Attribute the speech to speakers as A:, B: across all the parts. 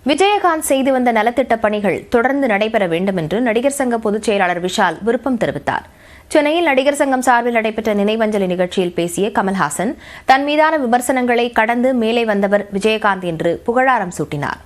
A: விஜயகாந்த் செய்து வந்த நலத்திட்ட பணிகள் தொடர்ந்து நடைபெற வேண்டும் என்று நடிகர் சங்க பொதுச் செயலாளர் விஷால் விருப்பம் தெரிவித்தார். சென்னையில் நடிகர் சங்கம் சார்பில் நடைபெற்ற நினைவஞ்சலி நிகழ்ச்சியில் பேசிய கமல்ஹாசன் தன் மீதான விமர்சனங்களை கடந்து மேலே வந்தவர் விஜயகாந்த் என்று புகழாரம் சூட்டினார்.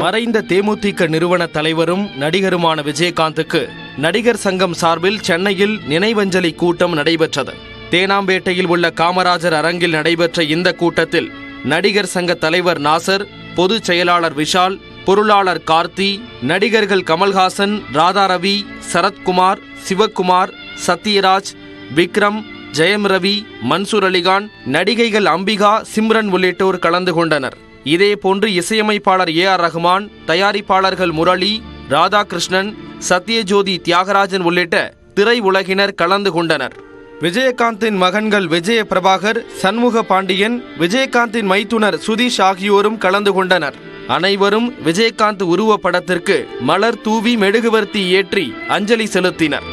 B: மறைந்த தேமுதிக நிறுவன தலைவரும் நடிகருமான விஜயகாந்துக்கு நடிகர் சங்கம் சார்பில் சென்னையில் நினைவஞ்சலி கூட்டம் நடைபெற்றது. தேனாம்பேட்டையில் உள்ள காமராஜர் அரங்கில் நடைபெற்ற இந்த கூட்டத்தில் நடிகர் சங்க தலைவர் நாசர், பொதுச் செயலாளர் விஷால், பொருளாளர் கார்த்தி, நடிகர்கள் கமல்ஹாசன், ராதாரவி, சரத்குமார், சிவக்குமார், சத்யராஜ், விக்ரம், ஜெயம் ரவி, மன்சூர் அலிகான், நடிகைகள் அம்பிகா, சிம்ரன் உள்ளிட்டோர் கலந்து கொண்டனர். இதேபோன்று இசையமைப்பாளர் AR ரஹ்மான், தயாரிப்பாளர்கள் முரளி, ராதாகிருஷ்ணன், சத்யஜோதி தியாகராஜன் உள்ளிட்ட திரை உலகினர் கலந்து கொண்டனர். விஜயகாந்தின் மகன்கள் விஜய பிரபாகர், சண்முக பாண்டியன், விஜயகாந்தின் மைத்துனர் சுதீஷ் ஆகியோரும் கலந்து கொண்டனர். அனைவரும் விஜயகாந்த் உருவப்படத்திற்கு மலர் தூவி மெழுகுவர்த்தி ஏற்றி அஞ்சலி செலுத்தினர்.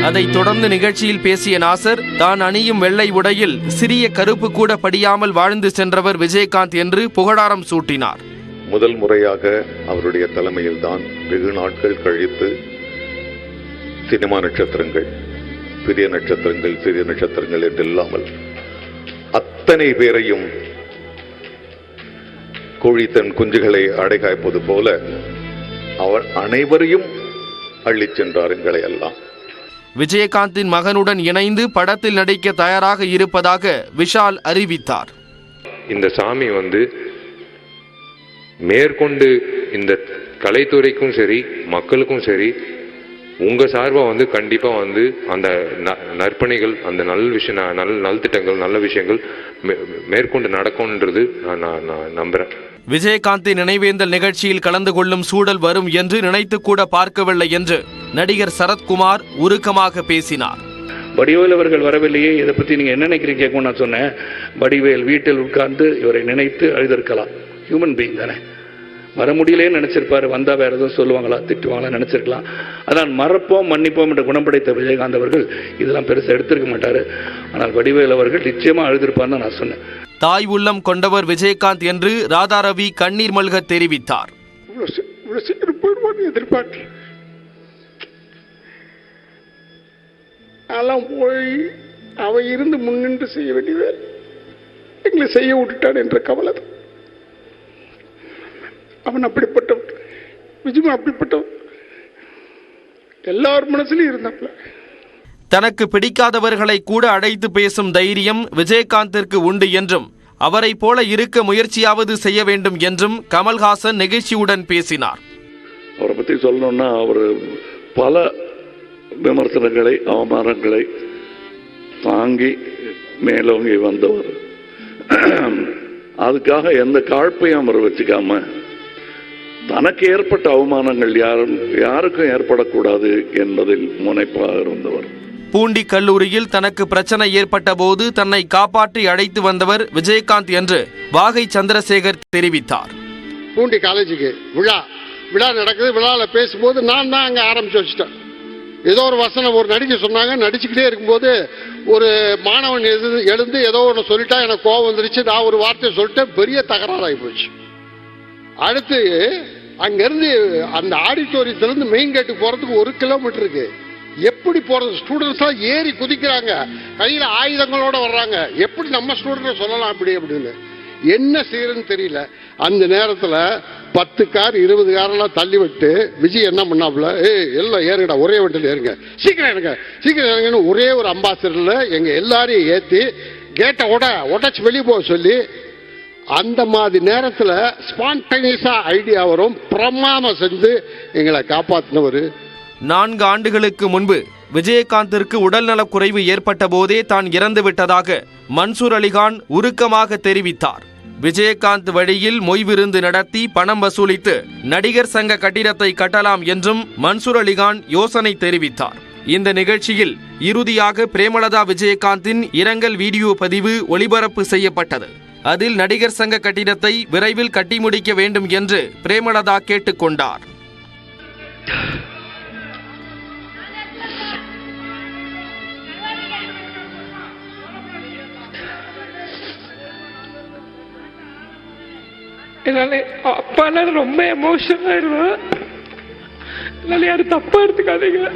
B: அதைத் தொடர்ந்து நிகழ்ச்சியில் பேசிய நாசர், தான் அணியும் வெள்ளை உடையில் சிறிய கருப்பு கூட படியாமல் வாழ்ந்து சென்றவர் விஜயகாந்த் என்று புகழாரம் சூட்டினார்.
C: முதல் முறையாக அவருடைய தலைமையில்தான் வெகு நாட்கள் கழித்து சினிமா நட்சத்திரங்கள், பெரிய நட்சத்திரங்கள், சிறிய நட்சத்திரங்கள் என்றில்லாமல் அத்தனை பேரையும் கோழி தன் குஞ்சுகளை அடைகாய்ப்பது போல அவர் அனைவரையும் அள்ளிச் சென்றார் எங்களை எல்லாம்.
B: விஜயகாந்தின் மகனுடன் இணைந்து படத்தில் நடிக்க தயாராக இருப்பதாக விஷால் அறிவித்தார்.
D: இந்த சாமி மேற்கொண்டு இந்த கலைத்துறைக்கும் சரி மக்களுக்கும் சரி உங்க சார்பா கண்டிப்பா அந்த நற்பணிகள், அந்த நல் திட்டங்கள், நல்ல விஷயங்கள் மேற்கொண்டு நடக்கும்ன்றது நான் நம்புறேன்.
B: விஜயகாந்தின் நினைவேந்தல் நிகழ்ச்சியில் கலந்து கொள்ளும் சூழல் வரும் என்று நினைத்து கூட பார்க்கவில்லை என்று நடிகர் சரத்குமார் உருக்கமாக பேசினார்.
E: வடிவேல் அவர்கள் வரவில்லையே, இதை பத்தி நீங்க என்ன நினைக்கிறீங்க கேட்கும். நான் சொன்னேன், வடிவேல் வீட்டில் உட்கார்ந்து இவரை நினைத்து அழுதிருக்கலாம். ஹியூமன் பீயிங் தானே, வர முடியலே நினைச்சிருப்பாரு, வந்தா வேற எதுவும் சொல்லுவாங்களா, திட்டுவாங்களா நினைச்சிருக்கலாம். அதான் மறப்போம் மன்னிப்போம் என்ற குணம் படைத்த விஜயகாந்த் அவர்கள் இதெல்லாம் பெருசா எடுத்திருக்க மாட்டாரு. ஆனால் வடிவேல் அவர்கள் நிச்சயமா அழுதிருப்பார்னு நான் சொன்னேன்.
B: தாய் உள்ளம் கொண்டவர் விஜயகாந்த் என்று ராதாரவி கண்ணீர் மல்க தெரிவித்தார்.
F: எதிர்பார்க்கிறேன் எல்லாம் போய் அவ இருந்து முன்னின்று செய்ய வேண்டியது எங்களை செய்ய விட்டுட்டான் என்ற கவலை. அவன் அப்படிப்பட்டவன், விஜய் அப்படிப்பட்டவன், எல்லார் மனசுலயும் இருந்தாப்ல.
B: தனக்கு பிடிக்காதவர்களை கூட அழைத்து பேசும் தைரியம் விஜயகாந்திற்கு உண்டு என்றும் அவரை போல இருக்க முயற்சியாவது செய்ய வேண்டும் என்றும் கமல்ஹாசன் நெகிழ்ச்சியுடன் பேசினார்.
E: அவரை பத்தி சொல்லணும்னா, அவர் பல விமர்சனங்களை, அவமானங்களை தாங்கி மேலோங்கி வந்தவர். அதுக்காக எந்த காழ்ப்பையும் அவர் வச்சுக்காம தனக்கு ஏற்பட்ட அவமானங்கள் யாருக்கும் ஏற்படக்கூடாது என்பதில் முனைப்பாக இருந்தவர்.
B: பூண்டி கல்லூரியில் தனக்கு பிரச்சனை ஏற்பட்ட போது தன்னை காப்பாற்றி அழைத்து வந்தவர் விஜயகாந்த் என்று வாகை சந்திரசேகர் தெரிவித்தார்.
F: பூண்டி காலேஜுக்கு விழா நடக்குது. விழாவில் பேசும்போது நான் தான் அங்கே ஆரம்பிச்சு வச்சுட்டேன். ஏதோ ஒரு வசனம் ஒரு நடிக்க சொன்னாங்க. நடிச்சுக்கிட்டே இருக்கும்போது ஒரு மாணவன் எழுந்து ஏதோ ஒன்று சொல்லிட்டா எனக்கு கோபம் வந்துருச்சு. நான் ஒரு வார்த்தையை சொல்லிட்டேன், பெரிய தகராறாகி போச்சு. அடுத்து அங்கிருந்து அந்த ஆடிட்டோரியத்திலிருந்து மெயின் கேட்டுக்கு போறதுக்கு 1 கிலோமீட்டர் இருக்கு. எப்படி போறது? ஸ்டூடெண்ட்ஸா ஏறி குதிக்கிறாங்க, கையில ஆயுதங்களோட வர்றாங்க. எப்படி நம்ம ஸ்டூடெண்ட் சொல்லலாம் அப்படின்னு என்ன செய்யறதுன்னு தெரியல. அந்த நேரத்துல 10 கார் 20 காரெல்லாம் தள்ளி விட்டு விஜய் என்ன பண்ணாப்புல, எல்லாம் ஏறுங்கடா, ஒரே வண்டியில் ஏறுங்க, சீக்கிரம் இறங்குன்னு ஒரே ஒரு அம்பாசிடர்ல எங்க எல்லாரையும் ஏத்தி கேட்டை உடைச்சு வெளியே போக சொல்லி, அந்த மாதிரி நேரத்துல ஸ்பான்டேனியஸா ஐடியா வரும், பிரமாதம் செஞ்சு எங்களை காப்பாத்தினவர்.
B: 4 ஆண்டுகளுக்கு முன்பு விஜயகாந்திற்கு உடல்நலக் குறைவு ஏற்பட்ட போதே தான் இறந்து விட்டதாக மன்சூர் அலிகான் உருக்கமாக தெரிவித்தார். விஜயகாந்த் வழியில் மொய்விருந்து நடத்தி பணம் வசூலித்து நடிகர் சங்க கட்டிடத்தை கட்டலாம் என்றும் மன்சூர் அலிகான் யோசனை தெரிவித்தார். இந்த நிகழ்ச்சியில் இறுதியாக பிரேமலதா விஜயகாந்தின் இரங்கல் வீடியோ பதிவு ஒளிபரப்பு செய்யப்பட்டது. அதில் நடிகர் சங்க கட்டிடத்தை விரைவில் கட்டி முடிக்க வேண்டும் என்று பிரேமலதா கேட்டுக்கொண்டார்.
G: என்னால் அப்பாலாம் ரொம்ப எமோஷனல் ஆயிடுவேன். என்னால் யாரும் தப்பாக எடுத்துக்காதீங்க.